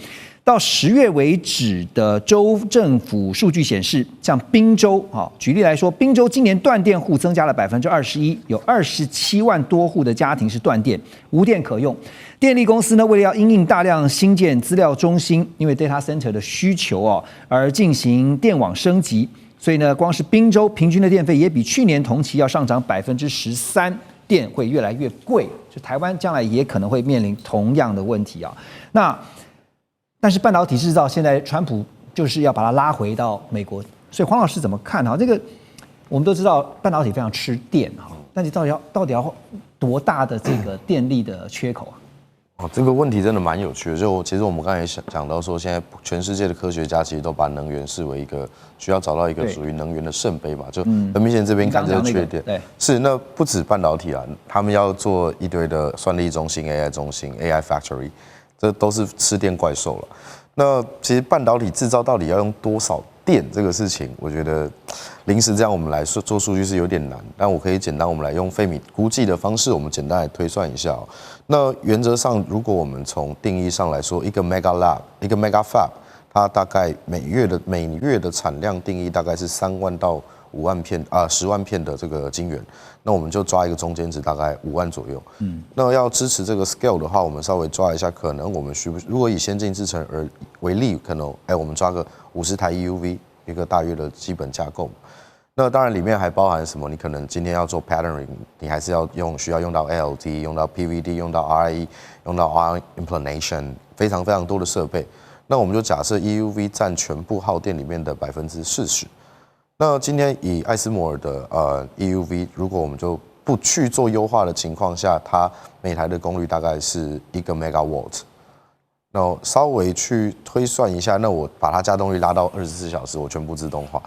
到10月为止的州政府数据显示，像宾州举例来说，宾州今年断电户增加了21%，有27万多户的家庭是断电，无电可用。电力公司呢，为了要因应大量新建资料中心，因为 data center 的需求而进行电网升级，所以呢，光是宾州平均的电费也比去年同期要上涨13%，电会越来越贵。就台湾将来也可能会面临同样的问题但是半导体制造现在川普就是要把它拉回到美国，所以黄老师怎么看这个我们都知道半导体非常吃电但是到底要多大的这个电力的缺口这个问题真的蛮有趣的。就其实我们刚才讲到说，现在全世界的科学家其实都把能源视为一个需要找到一个属于能源的圣杯嘛，就很明显这边看这个缺点。是那不止半导体他们要做一堆的算力中心、AI 中心、AI Factory。这都是吃电怪兽了。那其实半导体制造到底要用多少电这个事情，我觉得临时这样我们来做数据是有点难。但我可以简单，我们来用费米估计的方式，我们简单来推算一下那原则上，如果我们从定义上来说，一个 mega lab， 一个 mega fab， 它大概每月的产量定义大概是3万到5万片10万片的这个晶圆，那我们就抓一个中间值，大概5万左右。那要支持这个 scale 的话，我们稍微抓一下，可能我们如果以先进制程为例，可能我们抓个50台 EUV 一个大约的基本架构。那当然里面还包含什么？你可能今天要做 patterning， 你还是需要用到 ALD， 用到 PVD， 用到 RIE， 用到 ion implantation， 非常非常多的设备。那我们就假设 EUV 占全部耗电里面的40%。那今天以艾斯摩尔的EUV， 如果我们就不去做优化的情况下，它每台的功率大概是1个 megawatt。那稍微去推算一下，那我把它加动力拉到24小时，我全部自动化。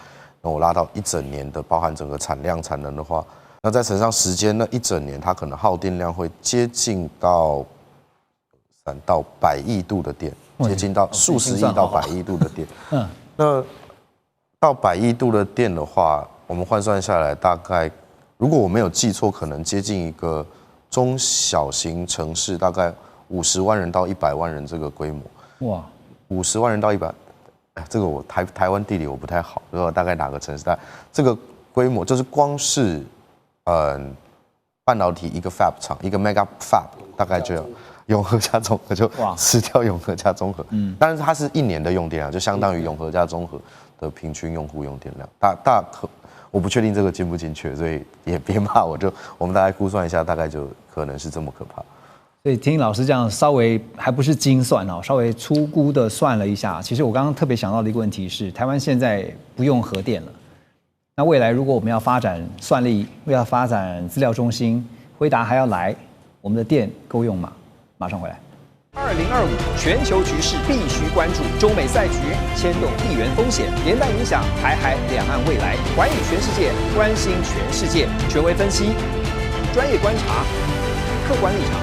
那我拉到1整年的，包含整个产量产能的话，那再乘上时间，那1整年它可能耗电量会接近到3到100亿度的电，接近到数十亿到100亿度的电。那到100亿度的电的话，我们换算下来大概，如果我没有记错，可能接近一个中小型城市，大概50万人到100万人这个规模。哇，50万人到100。这个我台湾地理我不太好，不知道大概哪个城市，但这个规模就是光是半导体一个 fab 厂，一个 mega fab 大概就永和加中和就吃掉永和加中和，但是它是1年的用电量，就相当于永和加中和的平均用户用电量。我不确定这个精不精确，所以也别骂我，我们大概估算一下，大概就可能是这么可怕。所以听老师这样稍微还不是精算哦，稍微粗估的算了一下，其实我刚刚特别想到的一个问题是，台湾现在不用核电了，那未来如果我们要发展算力，要发展资料中心，辉达还要来，我们的电够用吗？马上回来。2025全球局势必须关注，中美赛局牵动地缘风险，连带影响台海两岸未来。寰宇全世界，关心全世界，权威分析，专业观察，客观立场。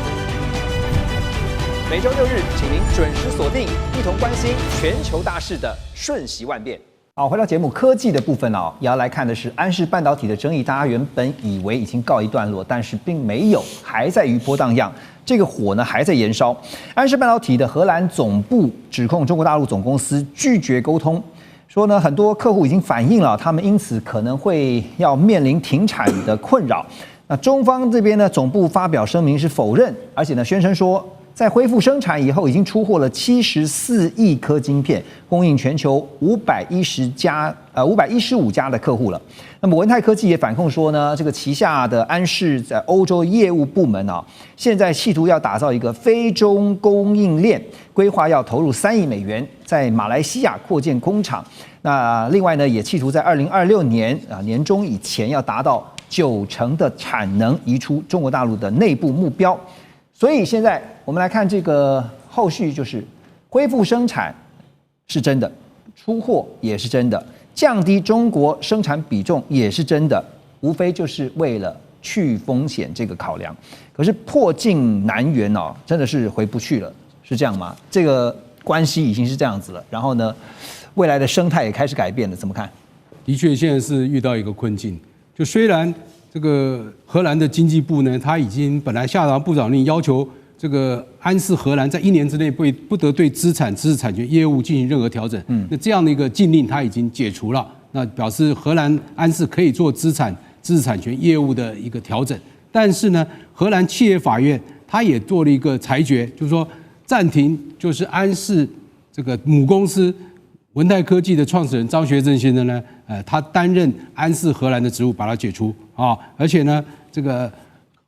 每周6日，请您准时锁定，一同关心全球大事的瞬息万变。好，回到节目科技的部分哦，也要来看的是安氏半导体的争议。大家原本以为已经告一段落，但是并没有，还在余波荡漾。这个火呢还在延烧。安氏半导体的荷兰总部指控中国大陆总公司拒绝沟通，说呢很多客户已经反映了，他们因此可能会要面临停产的困扰。那中方这边呢总部发表声明是否认，而且呢宣称说，在恢复生产以后，已经出货了74亿颗晶片，供应全球515家的客户了。那么文泰科技也反控说呢，这个旗下的安氏在欧洲业务部门啊，现在企图要打造一个非中供应链，规划要投入3亿美元，在马来西亚扩建工厂。那另外呢，也企图在2026年年中以前要达到90%的产能移出中国大陆的内部目标。所以现在我们来看这个后续，就是恢复生产是真的，出货也是真的，降低中国生产比重也是真的，无非就是为了去风险这个考量。可是破镜难圆哦，真的是回不去了，是这样吗？这个关系已经是这样子了，然后呢，未来的生态也开始改变了，怎么看？的确，现在是遇到一个困境，就虽然这个荷兰的经济部呢，他已经本来下达部长令，要求这个安氏荷兰在1年之内不得对知识产权业务进行任何调整。那这样的一个禁令他已经解除了，那表示荷兰安氏可以做知识产权业务的一个调整。但是呢，荷兰企业法院他也做了一个裁决，就是说暂停，就是安氏这个母公司文泰科技的创始人张学正先生呢，他担任安氏荷兰的职务，把它解除啊，而且呢，这个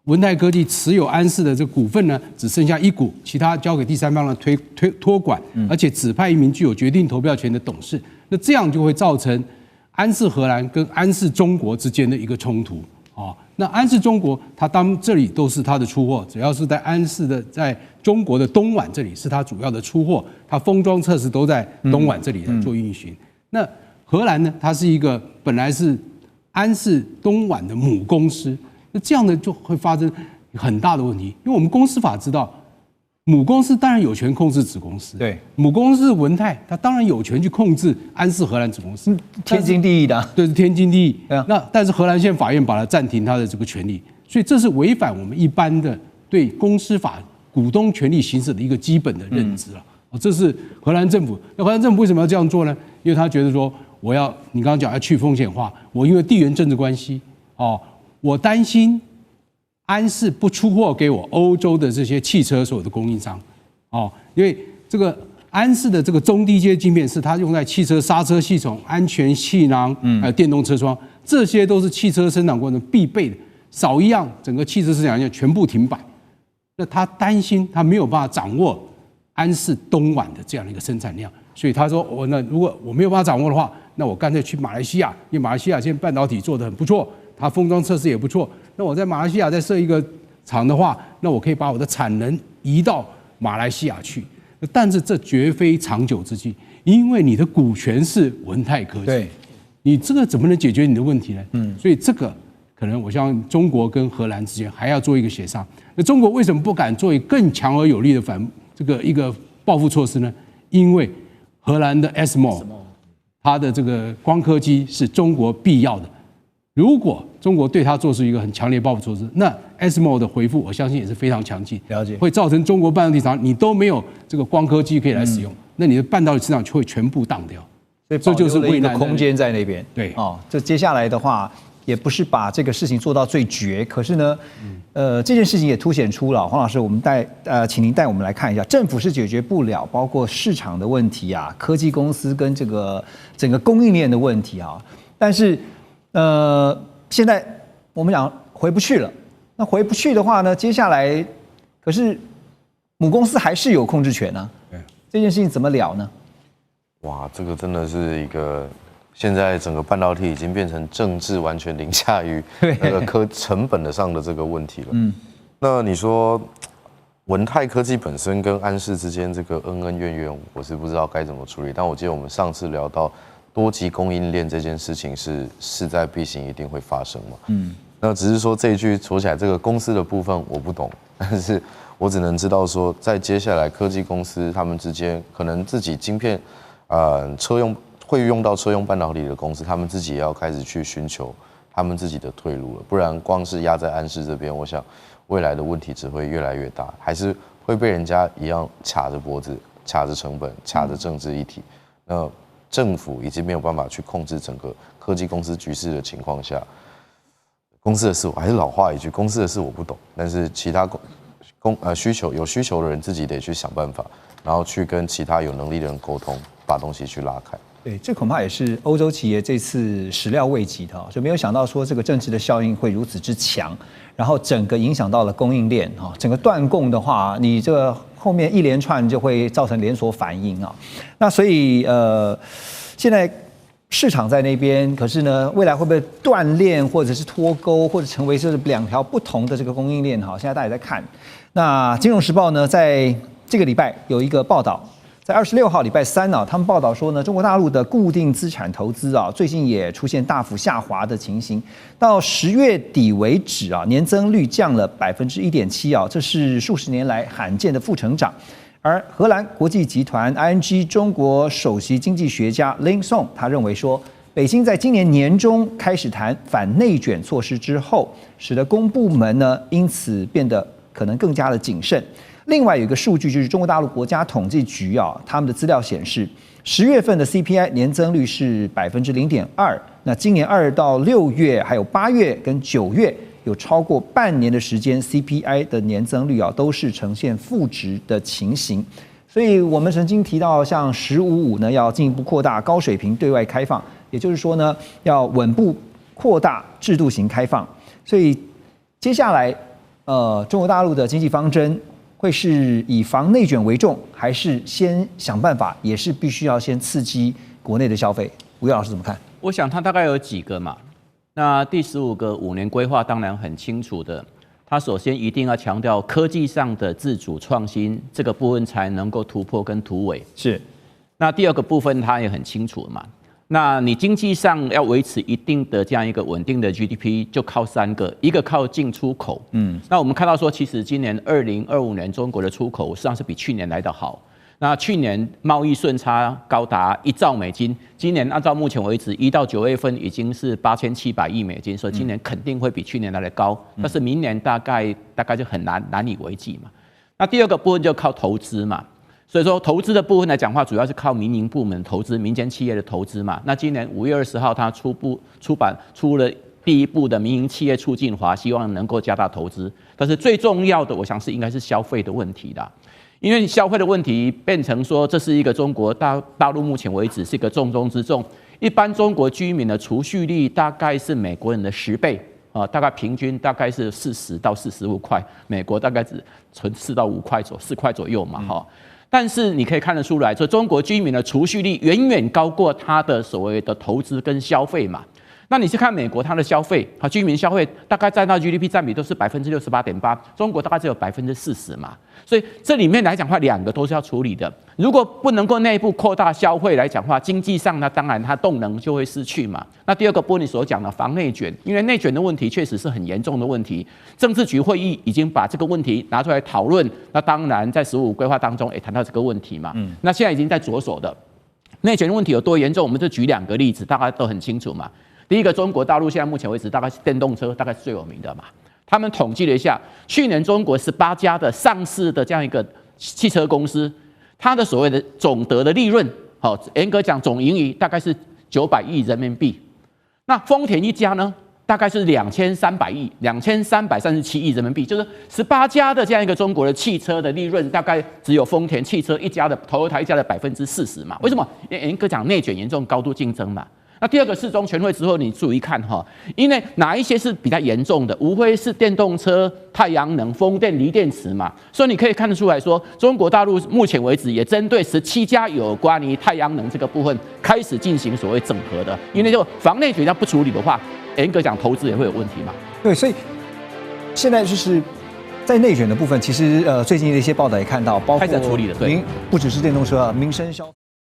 文泰科技持有安氏的这个股份呢，只剩下1股，其他交给第三方的托管，而且指派1名具有决定投票权的董事。那这样就会造成安氏荷兰跟安氏中国之间的一个冲突啊。那安氏中国，它这里都是它的出货，只要是在安氏的在中国的东莞这里是它主要的出货，它封装测试都在东莞这里来做运行。那荷兰呢，它是一个本来是安氏东莞的母公司，那这样呢就会发生很大的问题，因为我们公司法知道，母公司当然有权控制子公司，对，母公司文泰，它当然有权去控制安氏荷兰子公司，天经地义的，对，是天经地义。对啊，那但是荷兰县法院把它暂停它的这个权利，所以这是违反我们一般的对公司法股东权利行使的一个基本的认知了。这是荷兰政府。那荷兰政府为什么要这样做呢？因为他觉得说，你刚刚讲要去风险化，我因为地缘政治关系我担心安氏不出货给我欧洲的这些汽车所有的供应商因为这个安氏的这个中低阶晶片是它用在汽车刹车系统、安全气囊还有电动车窗，这些都是汽车生产过程必备的，少一样整个汽车生产线全部停摆。那他担心他没有办法掌握安氏东莞的这样的一个生产量，所以他说那如果我没有办法掌握的话，那我干脆去马来西亚，因为马来西亚现在半导体做得很不错，它封装测试也不错。那我在马来西亚再设一个厂的话，那我可以把我的产能移到马来西亚去。但是这绝非长久之计，因为你的股权是文泰科技，对，你这个怎么能解决你的问题呢？所以这个可能我相信中国跟荷兰之间还要做一个协商。那中国为什么不敢做一个更强而有力的一个报复措施呢？因为荷兰的 ASML 它的这个光刻机是中国必要的。如果中国对它做出一个很强烈报复措施，那 ASML 的回复我相信也是非常强劲，了解，会造成中国半导体厂你都没有这个光刻机可以来使用，那你的半导体市场就会全部当掉。所以这就是未来的空间在那边。对，这接下来的话也不是把这个事情做到最绝，可是呢，这件事情也凸显出了黄老师，我们请您带我们来看一下，政府是解决不了包括市场的问题啊，科技公司跟这个整个供应链的问题啊，但是现在我们讲回不去了，那回不去的话呢，接下来可是母公司还是有控制权啊，这件事情怎么了呢？哇，这个真的是一个。现在整个半导体已经变成政治完全凌驾于那个成本上的这个问题了。那你说文泰科技本身跟安氏之间这个恩恩怨怨，我是不知道该怎么处理。但我记得我们上次聊到多级供应链这件事情是势在必行，一定会发生嘛。那只是说这一句说起来，这个公司的部分我不懂，但是我只能知道说，在接下来科技公司他们之间，可能自己晶片会用到车用半导体的公司，他们自己也要开始去寻求他们自己的退路了。不然光是压在安氏这边，我想未来的问题只会越来越大，还是会被人家一样卡着脖子、卡着成本、卡着政治议题。那政府已经没有办法去控制整个科技公司局势的情况下，公司的事我还是老话一句，公司的事我不懂，但是其他有需求的人自己得去想办法，然后去跟其他有能力的人沟通，把东西去拉开。对，这恐怕也是欧洲企业这次始料未及的，就没有想到说这个政治的效应会如此之强，然后整个影响到了供应链整个断供的话，你这个后面一连串就会造成连锁反应啊。那所以现在市场在那边，可是呢，未来会不会断链或者是脱钩，或者成为是两条不同的这个供应链？哈，现在大家也在看。那《金融时报》呢，在这个礼拜有一个报道。在26号礼拜三呢，他们报道说呢，中国大陆的固定资产投资啊，最近也出现大幅下滑的情形。到10月底为止啊，年增率降了1.7%啊，这是数十年来罕见的负成长。而荷兰国际集团 ING 中国首席经济学家 Lin Song 他认为说，北京在今年年中开始谈反内卷措施之后，使得公部门呢因此变得可能更加的谨慎。另外有一个数据就是中国大陆国家统计局啊，他们的资料显示，10月份的 CPI 年增率是0.2%，那今年2到6月还有8月跟9月有超过半年的时间 CPI 的年增率啊都是呈现负值的情形。所以我们曾经提到像15.5呢要进一步扩大高水平对外开放，也就是说呢要稳步扩大制度型开放。所以接下来中国大陆的经济方针会是以防内卷为重，还是先想办法，也是必须要先刺激国内的消费？吴岳老师怎么看？我想它大概有几个嘛。那第15个5年规划当然很清楚的，它首先一定要强调科技上的自主创新，这个部分才能够突破跟突围。是。那第二个部分它也很清楚嘛。那你经济上要维持一定的这样一个稳定的 GDP， 就靠3个，一个靠进出口。那我们看到说，其实今年2025年中国的出口实际上是比去年来得好。那去年贸易顺差高达1兆美金，今年按照目前为止1到9月份已经是8700亿美金，所以今年肯定会比去年来得高。但是明年大概就很难以为继嘛。那第二个部分就靠投资嘛。所以说投资的部分来讲话，主要是靠民营部门投资、民间企业的投资嘛。那今年5月20号，它出了第一部的民营企业促进法，希望能够加大投资。但是最重要的，我想应该是消费的问题啦。因为消费的问题变成说，这是一个中国大陆目前为止是一个重中之重。一般中国居民的储蓄率大概是美国人的10倍啊，大概平均大概是40到45块，美国大概只存4到5块4块左右嘛哈。但是你可以看得出来，说中国居民的储蓄率远远高过他的所谓的投资跟消费嘛。那你去看美国，它的消费，居民消费大概占到 GDP 占比都是68.8%，中国大概只有40%嘛。所以这里面来讲话，两个都是要处理的。如果不能够内部扩大消费来讲话，经济上那当然它动能就会失去嘛。那第二个波你所讲的防内卷，因为内卷的问题确实是很严重的问题。政治局会议已经把这个问题拿出来讨论，那当然在15规划当中也谈到这个问题嘛。那现在已经在着手的内卷的问题有多严重，我们就举2个例子，大家都很清楚嘛。第一个，中国大陆现在目前为止，大概是电动车大概是最有名的嘛。他们统计了一下，去年中国18家的上市的这样一个汽车公司，它的所谓的总得的利润，严格讲总盈余大概是900亿人民币。那丰田一家呢，大概是2300亿，2337亿人民币，就是18家的这样一个中国的汽车的利润，大概只有丰田汽车一家的Toyota一家的40%嘛。为什么？严格讲内卷严重，高度竞争嘛。那第二个，四中全会之后，你注意看哈，因为哪一些是比较严重的，无非是电动车、太阳能、风电、锂电池嘛。所以你可以看得出来说，中国大陆目前为止也针对17家有关于太阳能这个部分开始进行所谓整合的，因为就房内卷要不处理的话，严格讲投资也会有问题嘛。对，所以现在就是在内卷的部分，其实最近的一些报道也看到，包括开始处理了，对，不只是电动车啊，民生消费。